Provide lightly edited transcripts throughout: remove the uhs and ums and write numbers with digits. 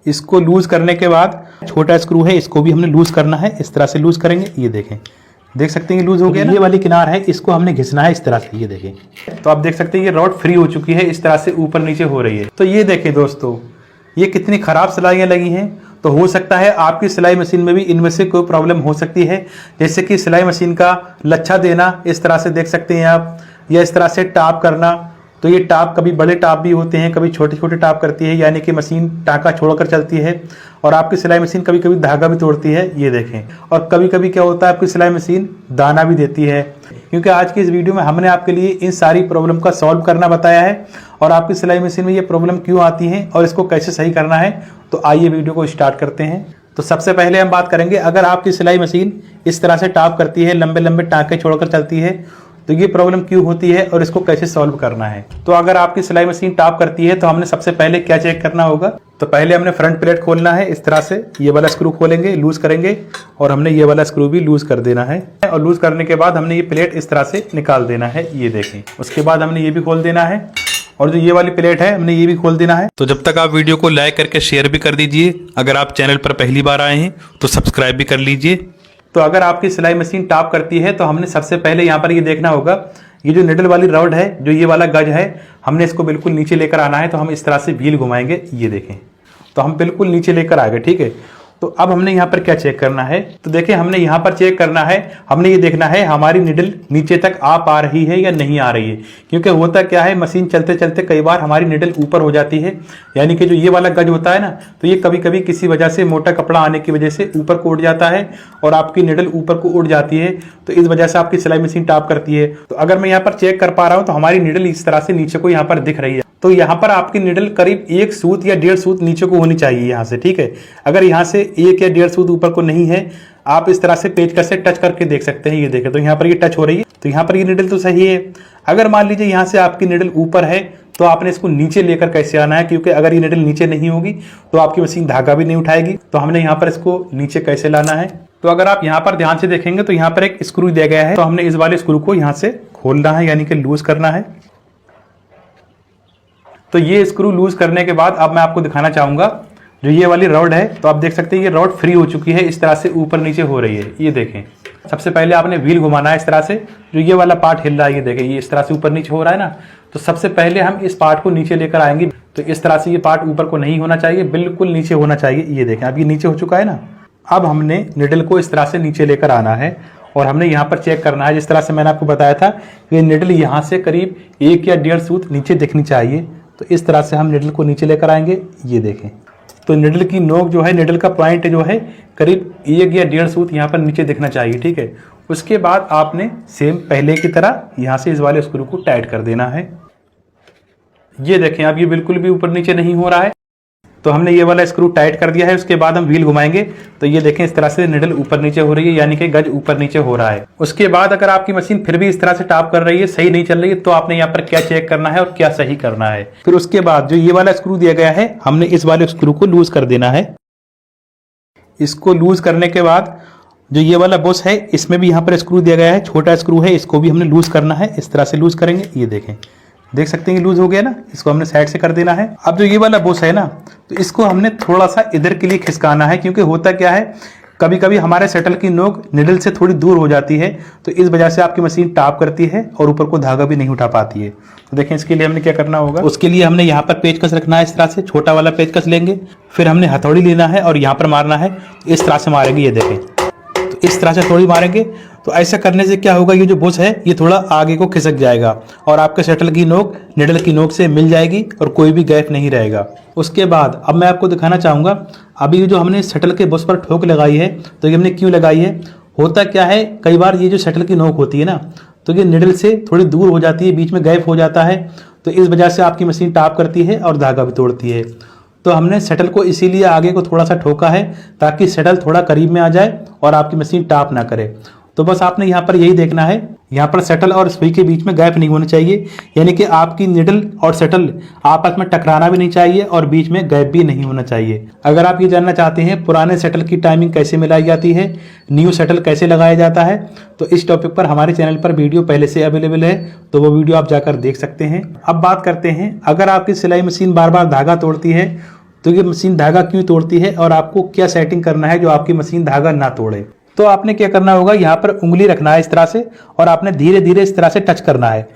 इसको लूज करने के बाद छोटा स्क्रू है, इसको भी हमने लूज करना है। इस तरह से लूज करेंगे, ये देखें, देख सकते हैं कि लूज हो गया। ये वाली किनार है, इसको हमने घिसना है इस तरह से, ये देखें। तो आप देख सकते हैं ये रॉड फ्री हो चुकी है, इस तरह से ऊपर नीचे हो रही है। तो ये देखें दोस्तों, ये कितनी खराब सिलाइयाँ लगी हैं। तो हो सकता है आपकी सिलाई मशीन में भी इनमें से कोई प्रॉब्लम हो सकती है, जैसे कि सिलाई मशीन का लच्छा देना, इस तरह से देख सकते हैं आप, या इस तरह से टाप करना। तो ये टाप कभी बड़े टाप भी होते हैं, कभी छोटे छोटे टाप करती है, यानी कि मशीन टाँका छोड़कर चलती है। और आपकी सिलाई मशीन कभी कभी धागा भी तोड़ती है, ये देखें। और कभी कभी क्या होता है, आपकी सिलाई मशीन दाना भी देती है। क्योंकि आज की इस वीडियो में हमने आपके लिए इन सारी प्रॉब्लम का सॉल्व करना बताया है, और आपकी सिलाई मशीन में ये प्रॉब्लम क्यों आती है और इसको कैसे सही करना है। तो आइए वीडियो को स्टार्ट करते हैं। तो सबसे पहले हम बात करेंगे, अगर आपकी सिलाई मशीन इस तरह से टाप करती है, लंबे लंबे टाँके छोड़कर चलती है, तो ये प्रॉब्लम क्यों होती है और इसको कैसे सॉल्व करना है। तो अगर आपकी सिलाई मशीन टाप करती है तो हमने सबसे पहले क्या चेक करना होगा। तो पहले हमने फ्रंट प्लेट खोलना है, इस तरह से ये वाला स्क्रू खोलेंगे, लूज करेंगे, और हमने ये वाला स्क्रू भी लूज कर देना है। और लूज करने के बाद हमने ये प्लेट इस तरह से निकाल देना है, ये देखें। उसके बाद हमने ये भी खोल देना है, और जो ये वाली प्लेट है हमने ये भी खोल देना है। तो जब तक आप वीडियो को लाइक करके शेयर भी कर दीजिए। अगर आप चैनल पर पहली बार आए हैं तो सब्सक्राइब भी कर लीजिए। तो अगर आपकी सिलाई मशीन टाप करती है तो हमने सबसे पहले यहाँ पर ये देखना होगा, ये जो निडल वाली रॉड है, जो ये वाला गज है, हमने इसको बिल्कुल नीचे लेकर आना है। तो हम इस तरह से व्हील घुमाएंगे, ये देखें। तो हम बिल्कुल नीचे लेकर आ गए, ठीक है। तो अब हमने यहाँ पर क्या चेक करना है, तो देखिए हमने यहाँ पर चेक करना है, हमने ये देखना है हमारी निडल नीचे तक आ पा रही है या नहीं आ रही है। क्योंकि होता क्या है, मशीन चलते चलते कई बार हमारी निडल ऊपर हो जाती है, यानी कि जो ये वाला गज होता है ना, तो ये कभी कभी किसी वजह से मोटा कपड़ा आने की वजह से ऊपर को उड़ जाता है और आपकी निडल ऊपर को उड़ जाती है। तो इस वजह से आपकी सिलाई मशीन टाप करती है। तो अगर मैं यहाँ पर चेक कर पा रहा हूँ तो हमारी निडल इस तरह से नीचे को यहाँ पर दिख रही है। तो यहाँ पर आपकी निडल करीब 1 सूत या 1.5 सूत नीचे को होनी चाहिए यहाँ से, ठीक है। अगर यहाँ से 1 या 1.5 सूत ऊपर को नहीं है, आप इस तरह से पेचकस से टच करके देख सकते हैं, ये देखें। तो यहाँ पर ये टच हो रही है, तो यहाँ पर ये निडल तो सही है। अगर मान लीजिए यहाँ से आपकी निडल ऊपर है, तो आपने इसको नीचे लेकर कैसे आना है, क्योंकि अगर ये निडल नीचे नहीं होगी तो आपकी मशीन धागा भी नहीं उठाएगी। तो हमने यहाँ पर इसको नीचे कैसे लाना है। तो अगर आप यहाँ पर ध्यान से देखेंगे तो यहाँ पर एक स्क्रू दिया गया है, तो हमने इस वाले स्क्रू को यहाँ से खोलना है, यानी कि लूज करना है। तो ये स्क्रू लूज करने के बाद अब मैं आपको दिखाना चाहूंगा, जो ये वाली रॉड है, तो आप देख सकते हैं ये रॉड फ्री हो चुकी है, इस तरह से ऊपर नीचे हो रही है, ये देखें। सबसे पहले आपने व्हील घुमाना है इस तरह से, जो ये वाला पार्ट हिल रहा है, ये देखें, ये इस तरह से ऊपर नीचे हो रहा है ना। तो सबसे पहले हम इस पार्ट को नीचे लेकर आएंगे। तो इस तरह से ये पार्ट ऊपर को नहीं होना चाहिए, बिल्कुल नीचे होना चाहिए, ये देखें। अब ये नीचे हो चुका है ना। अब हमने निडल को इस तरह से नीचे लेकर आना है, और हमने यहाँ पर चेक करना है, जिस तरह से मैंने आपको बताया था कि निडल यहाँ से करीब 1 या 1.5 सूत नीचे दिखनी चाहिए। तो इस तरह से हम निडल को नीचे लेकर आएंगे, ये देखें। तो निडल की नोक जो है, निडल का पॉइंट जो है, करीब 1 या 1.5 सूत यहाँ पर नीचे दिखना चाहिए, ठीक है। उसके बाद आपने सेम पहले की तरह यहाँ से इस वाले स्क्रू को टाइट कर देना है, ये देखें। अब ये बिल्कुल भी ऊपर नीचे नहीं हो रहा है, तो हमने ये वाला स्क्रू टाइट कर दिया है। उसके बाद हम व्हील घुमाएंगे, तो ये देखें इस तरह से निडल ऊपर नीचे हो रही है, यानी कि गज ऊपर नीचे हो रहा है। उसके बाद अगर आपकी मशीन फिर भी इस तरह से टाप कर रही है, सही नहीं चल रही है, तो आपने यहाँ पर क्या चेक करना है और क्या सही करना है। फिर उसके बाद जो ये वाला स्क्रू दिया गया है, हमने इस वाले स्क्रू को लूज कर देना है। इसको लूज करने के बाद जो ये वाला बुश है, इसमें भी यहाँ पर स्क्रू दिया गया है, छोटा स्क्रू है, इसको भी हमने लूज करना है। इस तरह से लूज करेंगे, ये देखें, देख सकते हैं लूज हो गया ना। इसको हमने साइड से कर देना है। अब जो ये वाला बुश है ना, तो इसको हमने थोड़ा सा इधर के लिए खिसकाना है, क्योंकि होता क्या है, कभी कभी हमारे शटल की नोक निडल से थोड़ी दूर हो जाती है, तो इस वजह से आपकी मशीन टाप करती है और ऊपर को धागा भी नहीं उठा पाती है। तो देखें, इसके लिए हमने क्या करना होगा। उसके लिए हमने यहाँ पर पेचकस रखना है, इस तरह से छोटा वाला पेचकस लेंगे, फिर हमने हथौड़ी लेना है और यहाँ पर मारना है, इस तरह से मारेंगे, ये देखें। तो इस तरह से थोड़ी मारेंगे, तो ऐसा करने से क्या होगा, ये जो बुश है ये थोड़ा आगे को खिसक जाएगा और आपके शटल की नोक निडल की नोक से मिल जाएगी और कोई भी गैप नहीं रहेगा। उसके बाद अब मैं आपको दिखाना चाहूँगा, अभी जो हमने शटल के बुश पर ठोक लगाई है, तो ये हमने क्यों लगाई है। होता क्या है, कई बार ये जो शटल की नोक होती है ना, तो ये निडल से थोड़ी दूर हो जाती है, बीच में गैप हो जाता है, तो इस वजह से आपकी मशीन टाप करती है और धागा भी तोड़ती है। तो हमने शटल को इसीलिए आगे को थोड़ा सा ठोका है, ताकि शटल थोड़ा करीब में आ जाए और आपकी मशीन टाप ना करे। तो बस आपने यहाँ पर यही देखना है, यहाँ पर शटल और सुई के बीच में गैप नहीं होना चाहिए, यानी कि आपकी निडल और शटल आपस में टकराना भी नहीं चाहिए और बीच में गैप भी नहीं होना चाहिए। अगर आप ये जानना चाहते हैं पुराने शटल की टाइमिंग कैसे मिलाई जाती है, न्यू शटल कैसे लगाया जाता है, तो इस टॉपिक पर हमारे चैनल पर वीडियो पहले से अवेलेबल है, तो वो वीडियो आप जाकर देख सकते हैं। अब बात करते हैं, अगर आपकी सिलाई मशीन बार बार धागा तोड़ती है, तो ये मशीन धागा क्यों तोड़ती है और आपको क्या सेटिंग करना है जो आपकी मशीन धागा ना तोड़े। तो आपने क्या करना होगा, यहाँ पर उंगली रखना है इस तरह से और आपने धीरे धीरे इस तरह से टच करना है।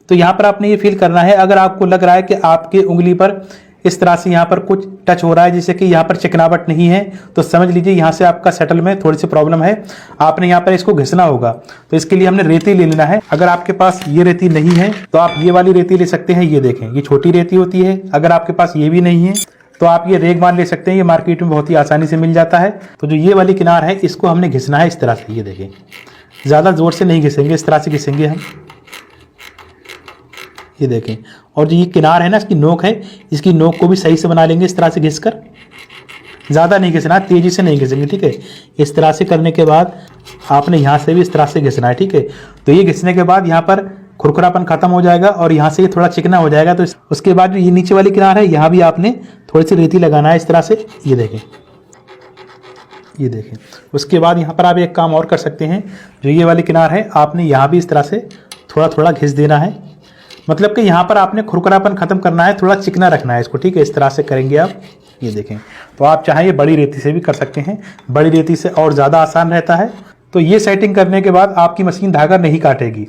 तो यहाँ पर आपने ये फील करना है, अगर आपको लग रहा है कि आपकी उंगली पर इस तरह से यहाँ पर कुछ टच हो रहा है जैसे कि यहाँ पर चिकनावट नहीं है, तो समझ लीजिए यहाँ से आपका शटल में थोड़ी सी प्रॉब्लम है, आपने यहाँ पर इसको घिसना होगा। तो इसके लिए हमने रेती ले लेना है। अगर आपके पास ये रेती नहीं है तो आप ये वाली रेती ले सकते हैं। ये देखें, ये छोटी रेती होती है। अगर आपके पास ये भी नहीं है तो आप ये रेगमाल ले सकते हैं, ये मार्केट में बहुत ही आसानी से मिल जाता है। तो जो ये वाली किनार है इसको हमने घिसना है इस तरह से। ये देखें, ज़्यादा ज़ोर से नहीं घिसेंगे, इस तरह से घिसेंगे हम। ये देखें, और जो ये किनार है ना, इसकी नोक है, इसकी नोक को भी सही से बना लेंगे इस तरह से घिसकर। ज़्यादा नहीं घिसना, तेज़ी से नहीं घिसेंगे, ठीक है। इस तरह से करने के बाद आपने यहाँ से भी इस तरह से घिसना है, ठीक है। तो ये घिसने के बाद यहाँ पर खुरखुरापन खत्म हो जाएगा और यहाँ से ये थोड़ा चिकना हो जाएगा। तो उसके बाद जो ये नीचे वाली किनार है यहाँ भी आपने थोड़ी सी रेती लगाना है इस तरह से। ये देखें, ये देखें। उसके बाद यहाँ पर आप एक काम और कर सकते हैं, जो ये वाली किनार है आपने यहाँ भी इस तरह से थोड़ा थोड़ा घिस देना है। मतलब कि यहाँ पर आपने खुरखुरापन खत्म करना है, थोड़ा चिकना रखना है इसको, ठीक है। इस तरह से करेंगे आप। ये देखें, तो आप चाहें ये बड़ी रेती से भी कर सकते हैं, बड़ी रेती से और ज़्यादा आसान रहता है। तो ये सेटिंग करने के बाद आपकी मशीन धागा नहीं काटेगी।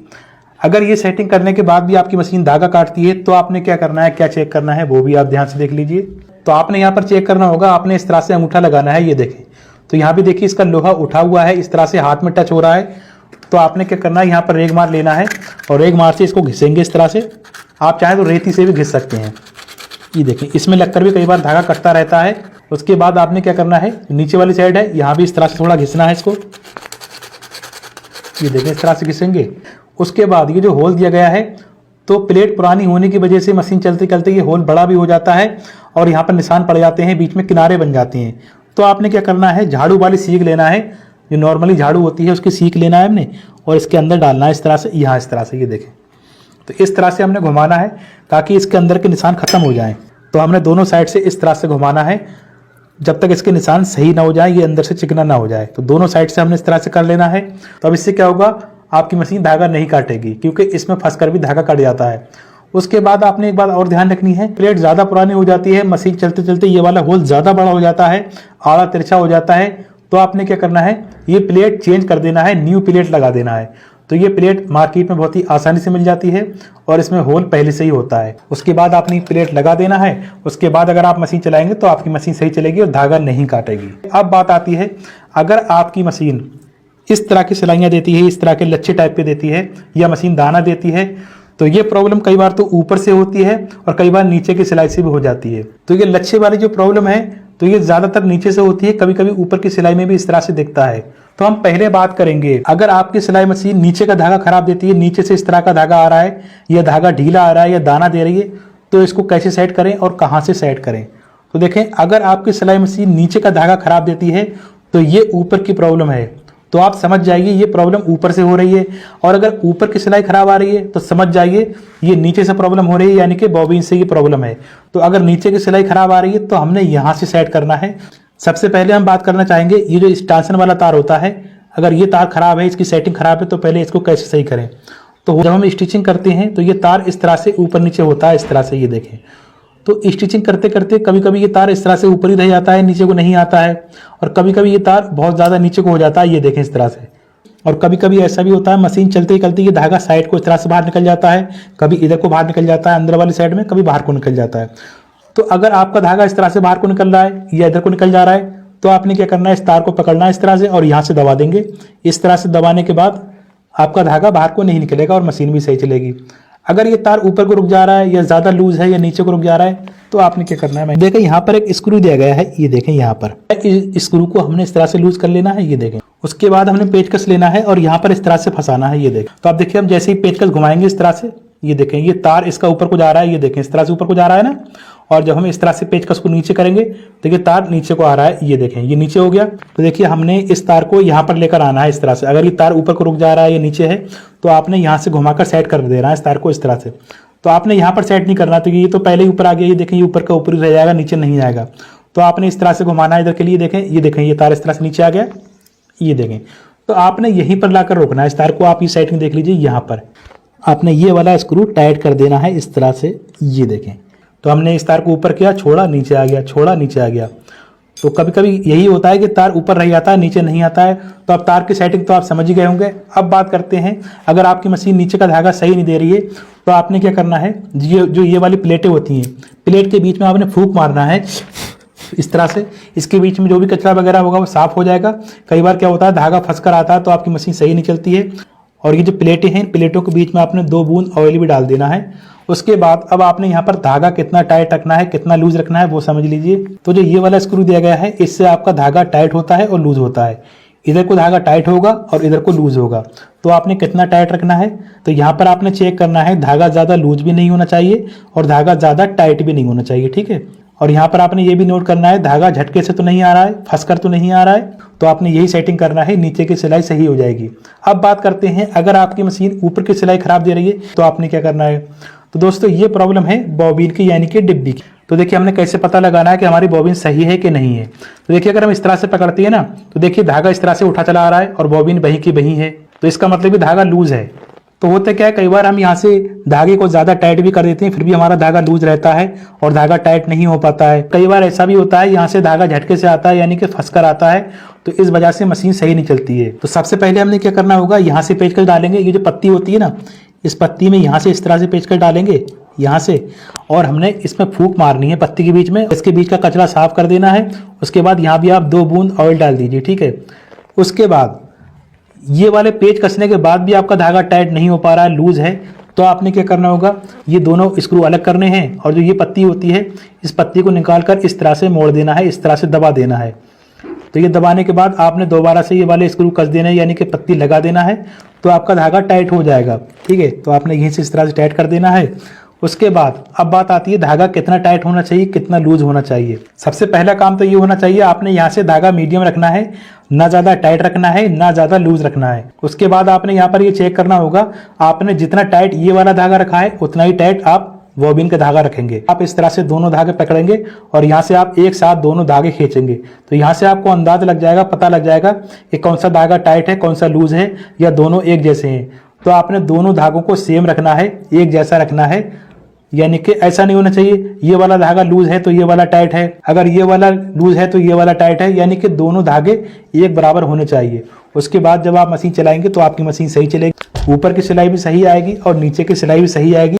अगर ये सेटिंग करने के बाद भी आपकी मशीन धागा काटती है तो आपने क्या करना है, क्या चेक करना है वो भी आप ध्यान से देख लीजिए। तो आपने यहाँ पर चेक करना होगा, आपने इस तरह से अंगूठा लगाना है। ये देखें, तो यहाँ भी देखिए इसका लोहा उठा हुआ है, इस तरह से हाथ में टच हो रहा है। तो आपने क्या करना है, यहाँ पर रेग मार लेना है और रेग मार से इसको घिसेंगे इस तरह से। आप चाहें तो रेती से भी घिस सकते हैं। ये देखें, इसमें लगकर भी कई बार धागा कटता रहता है। उसके बाद आपने क्या करना है, नीचे वाली साइड है यहाँ भी इस तरह से थोड़ा घिसना है इसको। ये देखें, इस तरह से घिसेंगे। उसके बाद ये जो होल दिया गया है, तो प्लेट पुरानी होने की वजह से मशीन चलते चलते ये होल बड़ा भी हो जाता है और यहाँ पर निशान पड़ जाते हैं, बीच में किनारे बन जाती हैं। तो आपने क्या करना है, झाड़ू वाली सीख लेना है, जो नॉर्मली झाड़ू होती है उसकी सीख लेना है हमने और इसके अंदर डालना है इस तरह से, यहाँ इस तरह से। ये देखें, तो इस तरह से हमने घुमाना है ताकि इसके अंदर के निशान खत्म हो जाएं। तो हमने दोनों साइड से इस तरह से घुमाना है जब तक इसके निशान सही ना हो जाए, ये अंदर से चिकना ना हो जाए। तो दोनों साइड से हमने इस तरह से कर लेना है। तो अब इससे क्या होगा, आपकी मशीन धागा नहीं काटेगी, क्योंकि इसमें फंसकर भी धागा कट जाता है। उसके बाद आपने एक बात और ध्यान रखनी है, प्लेट ज़्यादा पुरानी हो जाती है, मशीन चलते चलते ये वाला होल ज़्यादा बड़ा हो जाता है, आड़ा तिरछा हो जाता है। तो आपने क्या करना है, ये प्लेट चेंज कर देना है, न्यू प्लेट लगा देना है। तो ये प्लेट मार्केट में बहुत ही आसानी से मिल जाती है और इसमें होल पहले से ही होता है। उसके बाद आपने प्लेट लगा देना है। उसके बाद अगर आप मशीन चलाएंगे तो आपकी मशीन सही चलेगी और धागा नहीं काटेगी। अब बात आती है, अगर आपकी मशीन इस तरह की सिलाइयाँ देती है, इस तरह के लच्छे टाइप पे देती है, या मशीन दाना देती है, तो ये प्रॉब्लम कई बार तो ऊपर से होती है और कई बार नीचे की सिलाई से भी हो जाती है। तो ये लच्छे वाली जो प्रॉब्लम है, तो ये ज़्यादातर नीचे से होती है, कभी कभी ऊपर की सिलाई में भी इस तरह से दिखता है। तो हम पहले बात करेंगे, अगर आपकी सिलाई मशीन नीचे का धागा खराब देती है, नीचे से इस तरह का धागा आ रहा है, या धागा ढीला आ रहा है, या दाना दे रही है, तो इसको कैसे सेट करें और कहाँ से सेट करें। तो देखें, अगर आपकी सिलाई मशीन नीचे का धागा खराब देती है तो ये ऊपर की प्रॉब्लम है। तो आप समझ जाइए ये प्रॉब्लम ऊपर से हो रही है, और अगर ऊपर की सिलाई खराब आ रही है तो समझ जाइए ये नीचे से प्रॉब्लम हो रही है, यानी कि बॉबिन से ये प्रॉब्लम है। तो अगर नीचे की सिलाई खराब आ रही है तो हमने यहाँ से सेट करना है। सबसे पहले हम बात करना चाहेंगे, ये जो स्टेंशन वाला तार होता है, अगर ये तार खराब है, इसकी सेटिंग खराब है, तो पहले इसको कैसे सही करें। तो जब हम स्टिचिंग करते हैं तो ये तार इस तरह से ऊपर नीचे होता है, इस तरह से। ये देखें, तो स्टिचिंग करते करते कभी कभी ये तार इस तरह से ऊपर ही रह जाता है, नीचे को नहीं आता है, और कभी कभी ये तार बहुत ज़्यादा नीचे को हो जाता है। ये देखें इस तरह से। और कभी कभी ऐसा भी होता है, मशीन चलते चलते ये धागा साइड को इस तरह से बाहर निकल जाता है, कभी इधर को बाहर निकल जाता है अंदर वाली साइड में, कभी बाहर को निकल जाता है। तो अगर आपका धागा इस तरह से बाहर को निकल रहा है या इधर को निकल जा रहा है, तो आपने क्या करना है, इस तार को पकड़ना है इस तरह से और यहाँ से दबा देंगे। इस तरह से दबाने के बाद आपका धागा बाहर को नहीं निकलेगा और मशीन भी सही चलेगी। अगर ये तार ऊपर को रुक जा रहा है, या ज़्यादा लूज है, या नीचे को रुक जा रहा है, तो आपने क्या करना है, देखें यहाँ पर एक स्क्रू दिया गया है। ये देखें, यहाँ पर इस स्क्रू को हमने इस तरह से लूज कर लेना है। ये देखें, उसके बाद हमने पेचकस लेना है और यहाँ पर इस तरह से फंसाना है। ये देखें, तो आप देखिए हम जैसे ही पेचकस घुमाएंगे इस तरह से, ये देखें ये तार इसका ऊपर को जा रहा है। ये देखें इस तरह से ऊपर को जा रहा है ना, और जब हम इस तरह से पेचकस को नीचे करेंगे, देखिए तार नीचे को आ रहा है। ये देखें, ये नीचे हो गया। तो देखिए हमने इस तार को यहाँ पर लेकर आना है इस तरह से। अगर ये तार ऊपर को रुक जा रहा है या नीचे है, तो आपने यहाँ से घुमाकर सेट कर देना है इस तार को इस तरह से। तो आपने यहाँ पर सेट नहीं करना, तो ये तो पहले ही ऊपर आ गया। ये देखें, ये ऊपर का ऊपर ही रह जाएगा, नीचे नहीं आएगा। तो आपने इस तरह से घुमाना है इधर के लिए। देखें, ये तार इस तरह से नीचे आ गया। ये देखें, तो आपने यहीं पर लाकर रोकना है इस तार को। आप ये सेटिंग देख लीजिए, यहाँ पर आपने ये वाला स्क्रू टाइट कर देना है इस तरह से। ये देखें, तो हमने इस तार को ऊपर किया, छोड़ा, नीचे आ गया, छोड़ा, नीचे आ गया। तो कभी कभी यही होता है कि तार ऊपर रह जाता है, नीचे नहीं आता है। तो अब तार की सेटिंग तो आप समझ ही गए होंगे। अब बात करते हैं, अगर आपकी मशीन नीचे का धागा सही नहीं दे रही है तो आपने क्या करना है, ये वाली प्लेटें होती हैं, प्लेट के बीच में आपने फूंक मारना है इस तरह से। इसके बीच में जो भी कचरा वगैरह होगा वो साफ हो जाएगा। कई बार क्या होता है, धागा फंस कर आता है तो आपकी मशीन सही नहीं चलती है। और ये जो प्लेटें हैं, प्लेटों के बीच में आपने 2 बूंद ऑयल भी डाल देना है। उसके बाद अब आपने यहाँ पर धागा कितना टाइट रखना है, कितना लूज रखना है वो समझ लीजिए। तो जो ये वाला स्क्रू दिया गया है, इससे आपका धागा टाइट होता है और लूज होता है। इधर को धागा टाइट होगा और इधर को लूज होगा। तो आपने कितना टाइट रखना है, तो यहाँ पर आपने चेक करना है, धागा ज़्यादा लूज भी नहीं होना चाहिए और धागा ज़्यादा टाइट भी नहीं होना चाहिए, ठीक है। और यहाँ पर आपने ये भी नोट करना है, धागा झटके से तो नहीं आ रहा है, फंसकर तो नहीं आ रहा है। तो आपने यही सेटिंग करना है, नीचे की सिलाई सही हो जाएगी। अब बात करते हैं, अगर आपकी मशीन ऊपर की सिलाई खराब दे रही है तो आपने क्या करना है। तो दोस्तों ये प्रॉब्लम है बॉबिन की, यानी कि डिब्बी की। तो देखिए हमने कैसे पता लगाना है कि हमारी बॉबिन सही है कि नहीं है। तो देखिए अगर हम इस तरह से पकड़ते हैं ना, तो देखिए धागा इस तरह से उठा चला आ रहा है और बॉबिन वहीं की वहीं है। तो इसका मतलब भी धागा लूज है। तो होता क्या है, कई बार हम यहाँ से धागे को ज़्यादा टाइट भी कर देते हैं, फिर भी हमारा धागा लूज रहता है और धागा टाइट नहीं हो पाता है। कई बार ऐसा भी होता है, यहाँ से धागा झटके से आता है, यानी कि फंस कर आता है, तो इस वजह से मशीन सही नहीं चलती है। तो सबसे पहले हमने क्या करना होगा, यहाँ से पेचकस डालेंगे। ये जो पत्ती होती है ना, इस पत्ती में यहाँ से इस तरह से पेचकस डालेंगे यहाँ से, और हमने इसमें फूंक मारनी है पत्ती के बीच में। इसके बीच का कचरा साफ कर देना है। उसके बाद यहाँ भी आप 2 बूंद ऑयल डाल दीजिए, ठीक है। उसके बाद ये वाले पेच कसने के बाद भी आपका धागा टाइट नहीं हो पा रहा है, लूज है, तो आपने क्या करना होगा, ये दोनों स्क्रू अलग करने हैं और जो ये पत्ती होती है, इस पत्ती को निकाल कर इस तरह से मोड़ देना है, इस तरह से दबा देना है। तो ये दबाने के बाद आपने दोबारा से ये वाले स्क्रू कस देना है, यानी कि पत्ती लगा देना है, तो आपका धागा टाइट हो जाएगा, ठीक है। तो आपने यहीं से इस तरह से टाइट कर देना है। उसके बाद अब बात आती है, धागा कितना टाइट होना चाहिए, कितना लूज होना चाहिए। सबसे पहला काम तो ये होना चाहिए, आपने यहाँ से धागा मीडियम रखना है, ना ज़्यादा टाइट रखना है, ना ज़्यादा लूज रखना है। उसके बाद आपने यहाँ पर ये चेक करना होगा, आपने जितना टाइट ये वाला धागा रखा है उतना ही टाइट आप बॉबिन का धागा रखेंगे। आप इस तरह से दोनों धागे पकड़ेंगे और यहाँ से आप एक साथ दोनों धागे खींचेंगे। तो यहाँ से आपको अंदाज लग जाएगा, पता लग जाएगा कि कौन सा धागा टाइट है, कौन सा लूज है, या दोनों एक जैसे हैं। तो आपने दोनों धागों को सेम रखना है, एक जैसा रखना है, यानी कि ऐसा नहीं होना चाहिए ये वाला धागा लूज है तो ये वाला टाइट है, अगर ये वाला लूज है तो ये वाला टाइट है, यानी कि दोनों धागे एक बराबर होने चाहिए। उसके बाद जब आप मशीन चलाएंगे तो आपकी मशीन सही चलेगी, ऊपर की सिलाई भी सही आएगी और नीचे की सिलाई भी सही आएगी।